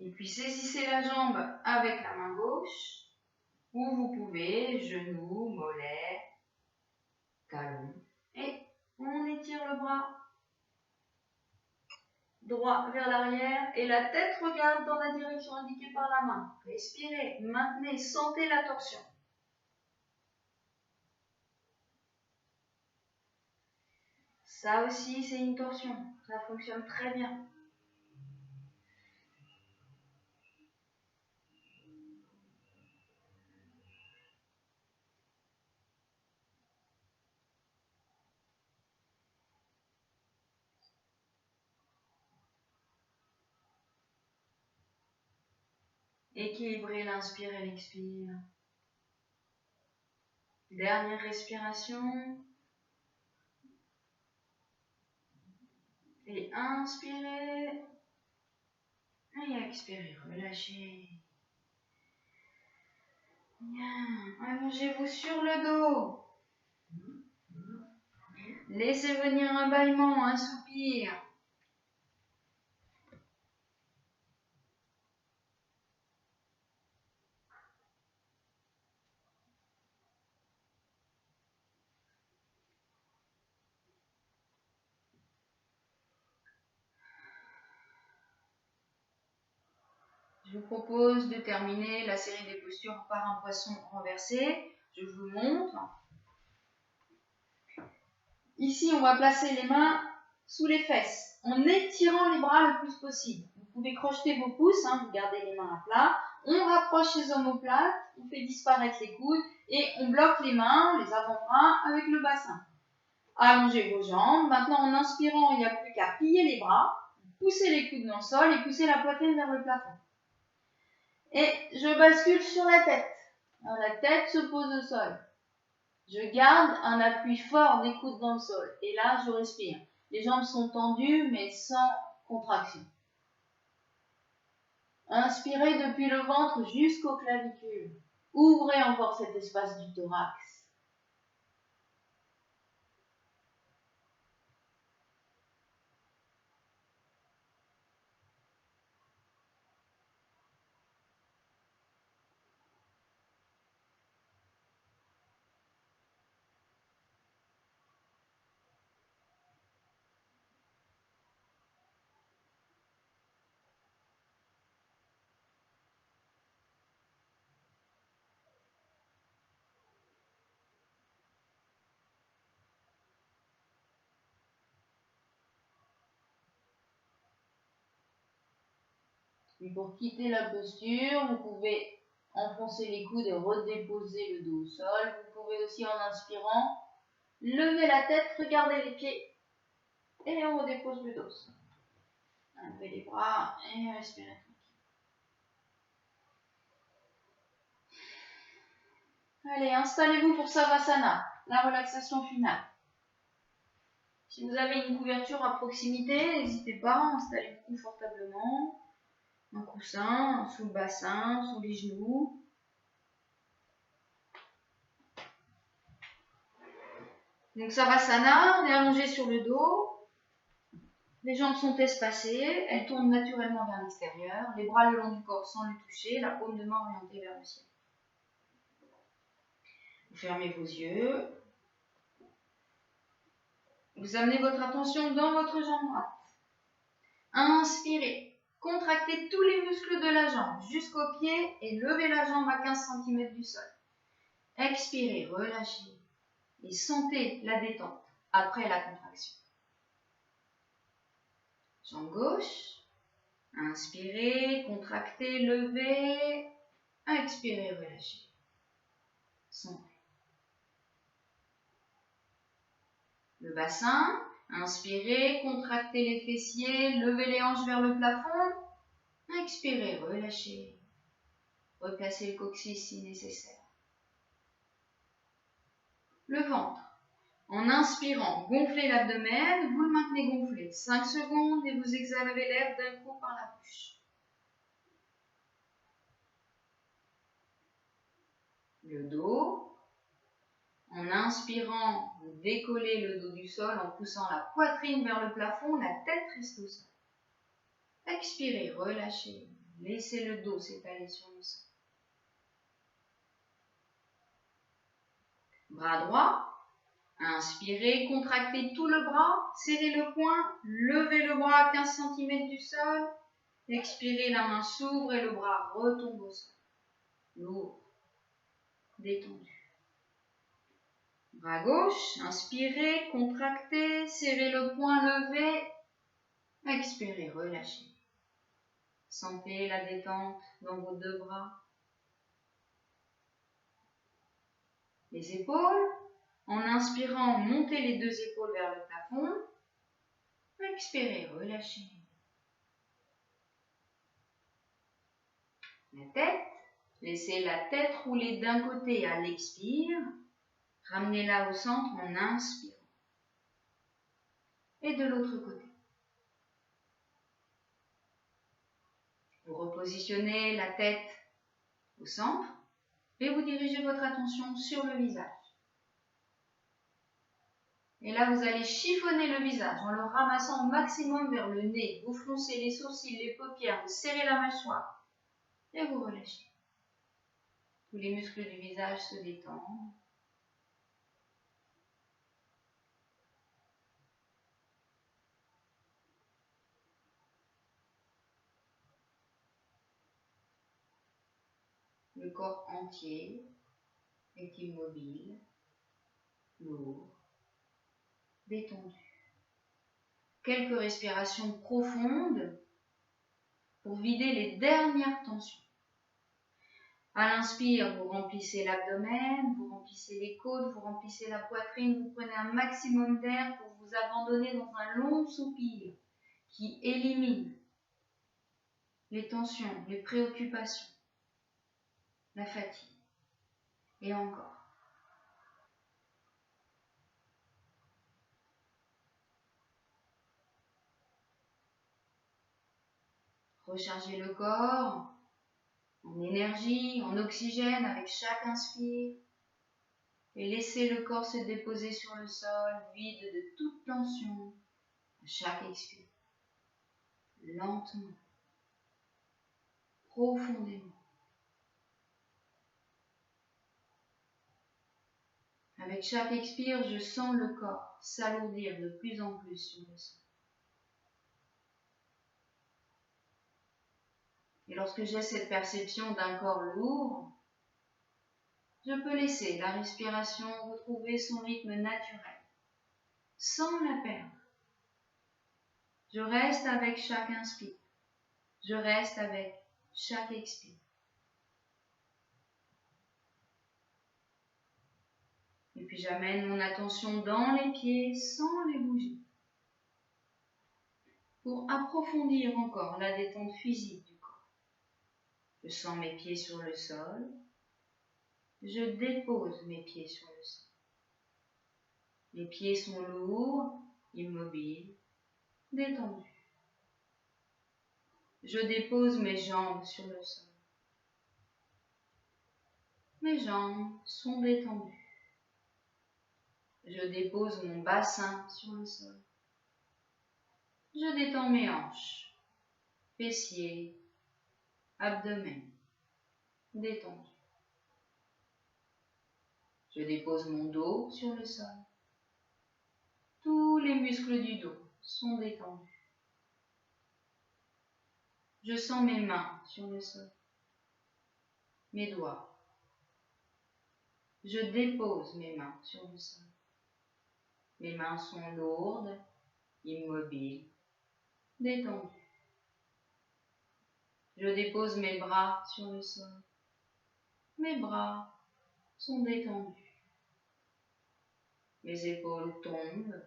Et puis saisissez la jambe avec la main gauche, ou vous pouvez, genou, mollet, talon. Et on étire le bras droit vers l'arrière et la tête regarde dans la direction indiquée par la main. Respirez, maintenez, sentez la torsion. Ça aussi, c'est une torsion. Ça fonctionne très bien. Équilibrez l'inspire et l'expire. Dernière respiration. Et inspirez. Et expirez, relâchez. Bien. Allongez-vous sur le dos. Laissez venir un bâillement, un soupir. Je vous propose de terminer la série des postures par un poisson renversé. Je vous montre. Ici, on va placer les mains sous les fesses en étirant les bras le plus possible. Vous pouvez crocheter vos pouces, vous gardez les mains à plat. On rapproche les omoplates, on fait disparaître les coudes et on bloque les mains, les avant-bras avec le bassin. Allongez vos jambes. Maintenant, en inspirant, il n'y a plus qu'à plier les bras, pousser les coudes dans le sol et pousser la poitrine vers le plafond. Et je bascule sur la tête. Alors, la tête se pose au sol. Je garde un appui fort des coudes dans le sol. Et là, je respire. Les jambes sont tendues, mais sans contraction. Inspirez depuis le ventre jusqu'aux clavicules. Ouvrez encore cet espace du thorax. Puis pour quitter la posture, vous pouvez enfoncer les coudes et redéposer le dos au sol. Vous pouvez aussi, en inspirant, lever la tête, regarder les pieds et on redépose le dos. Levez les bras et respirez tranquille. Allez, installez-vous pour Savasana, la relaxation finale. Si vous avez une couverture à proximité, n'hésitez pas, installez-vous confortablement. Un coussin, sous le bassin, sous les genoux. Donc Savasana, on est allongé sur le dos. Les jambes sont espacées, elles tournent naturellement vers l'extérieur, les bras le long du corps sans le toucher, la paume de main orientée vers le ciel. Vous fermez vos yeux. Vous amenez votre attention dans votre jambe droite. Inspirez. Contractez tous les muscles de la jambe jusqu'au pied et levez la jambe à 15 cm du sol. Expirez, relâchez et sentez la détente après la contraction. Jambe gauche. Inspirez, contractez, levez. Expirez, relâchez. Sentez. Le bassin. Inspirez, contractez les fessiers, levez les hanches vers le plafond. Expirez, relâchez. Replacez le coccyx si nécessaire. Le ventre. En inspirant, gonflez l'abdomen, vous le maintenez gonflé 5 secondes et vous exhalez l'air d'un coup par la bouche. Le dos. En inspirant, vous décollez le dos du sol en poussant la poitrine vers le plafond, la tête reste au sol. Expirez, relâchez, laissez le dos s'étaler sur le sol. Bras droit. Inspirez, contractez tout le bras, serrez le poing, levez le bras à 15 cm du sol. Expirez, la main s'ouvre et le bras retombe au sol. Lourd, détendu. Bras gauche, inspirez, contractez, serrez le poing, levez. Expirez, relâchez. Sentez la détente dans vos deux bras. Les épaules. En inspirant, montez les deux épaules vers le plafond. Expirez, relâchez. La tête. Laissez la tête rouler d'un côté à l'expire. Ramenez-la au centre en inspirant. Et de l'autre côté. Vous repositionnez la tête au centre et vous dirigez votre attention sur le visage. Et là, vous allez chiffonner le visage en le ramassant au maximum vers le nez. Vous froncez les sourcils, les paupières, vous serrez la mâchoire et vous relâchez. Tous les muscles du visage se détendent. Le corps entier est immobile, lourd, détendu. Quelques respirations profondes pour vider les dernières tensions. À l'inspire, vous remplissez l'abdomen, vous remplissez les côtes, vous remplissez la poitrine, vous prenez un maximum d'air pour vous abandonner dans un long soupir qui élimine les tensions, les préoccupations, la fatigue. Et encore. Rechargez le corps en énergie, en oxygène avec chaque inspire. Et laissez le corps se déposer sur le sol, vide de toute tension, à chaque expire. Lentement, profondément. Avec chaque expire, je sens le corps s'alourdir de plus en plus sur le sol. Et lorsque j'ai cette perception d'un corps lourd, je peux laisser la respiration retrouver son rythme naturel, sans la perdre. Je reste avec chaque inspire. Je reste avec chaque expire. Et puis j'amène mon attention dans les pieds sans les bouger. Pour approfondir encore la détente physique du corps. Je sens mes pieds sur le sol. Je dépose mes pieds sur le sol. Les pieds sont lourds, immobiles, détendus. Je dépose mes jambes sur le sol. Mes jambes sont détendues. Je dépose mon bassin sur le sol. Je détends mes hanches, fessiers, abdomen, détendus. Je dépose mon dos sur le sol. Tous les muscles du dos sont détendus. Je sens mes mains sur le sol, mes doigts. Je dépose mes mains sur le sol. Mes mains sont lourdes, immobiles, détendues. Je dépose mes bras sur le sol. Mes bras sont détendus. Mes épaules tombent.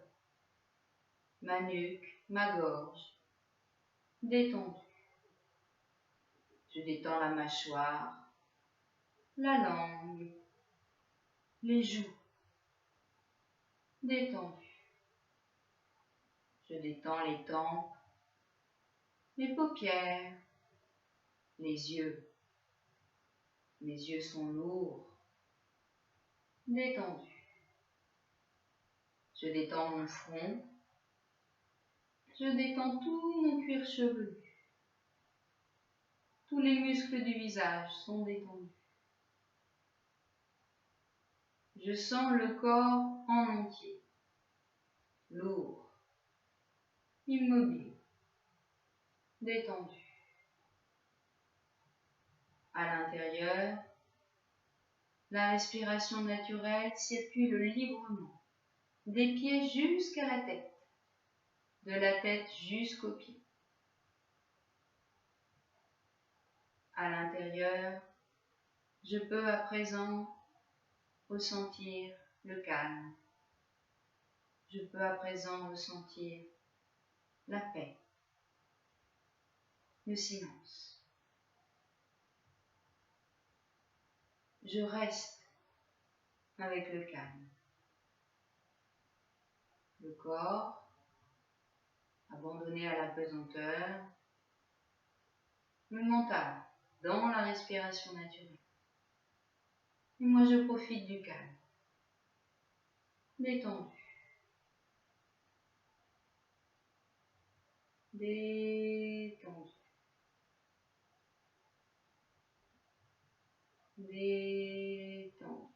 Ma nuque, ma gorge, détendue. Je détends la mâchoire, la langue, les joues, détendues. Je détends les tempes, les paupières, les yeux. Mes yeux sont lourds, détendus. Je détends mon front. Je détends tout mon cuir chevelu. Tous les muscles du visage sont détendus. Je sens le corps en entier, lourd, immobile, détendu. À l'intérieur, la respiration naturelle circule librement, des pieds jusqu'à la tête, de la tête jusqu'aux pieds. À l'intérieur, je peux à présent ressentir le calme. Je peux à présent ressentir la paix, le silence. Je reste avec le calme. Le corps, abandonné à la pesanteur, le mental, dans la respiration naturelle. Et moi, je profite du calme, détendu, détendu, détendu.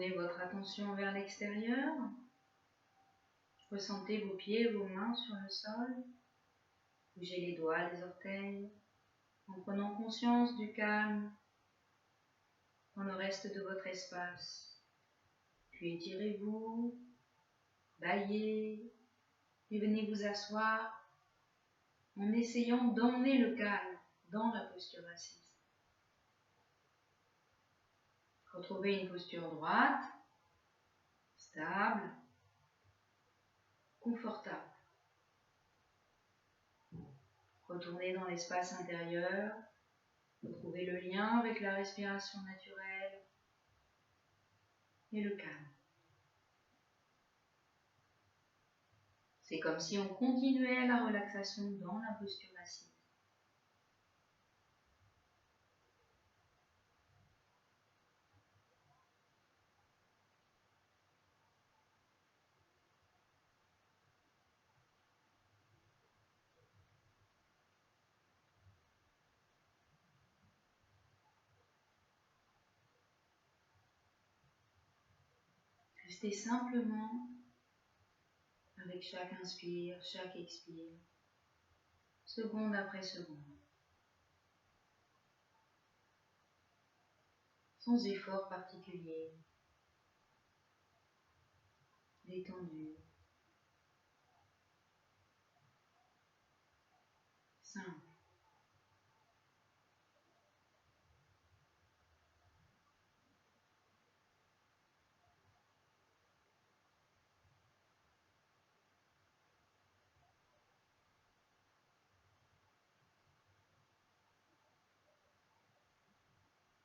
Retournez votre attention vers l'extérieur. Ressentez vos pieds, vos mains sur le sol. Bougez les doigts, les orteils, en prenant conscience du calme dans le reste de votre espace. Puis étirez-vous, baillez, et venez vous asseoir en essayant d'emmener le calme dans la posture assise. Retrouvez une posture droite, stable, confortable. Retournez dans l'espace intérieur, retrouvez le lien avec la respiration naturelle et le calme. C'est comme si on continuait la relaxation dans la posture assise. Restez simplement avec chaque inspire, chaque expire, seconde après seconde, sans effort particulier, détendu, simple.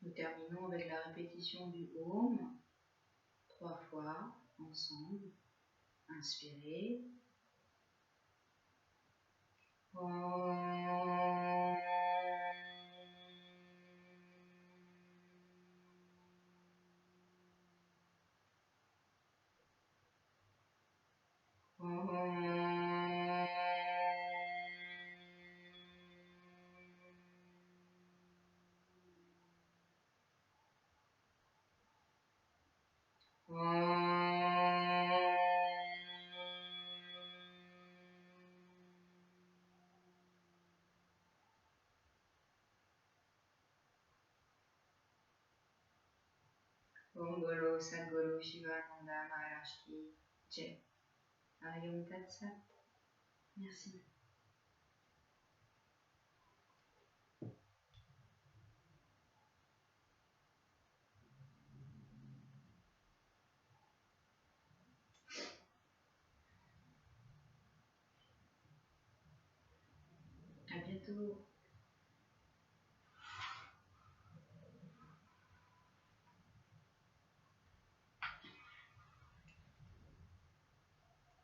Nous terminons avec la répétition du Om, 3 fois ensemble. Inspirez. Om. Om Bolo Sadguru Shivananda Maharaj Ki Jai. Hariom Tat Sat. Merci. À bientôt.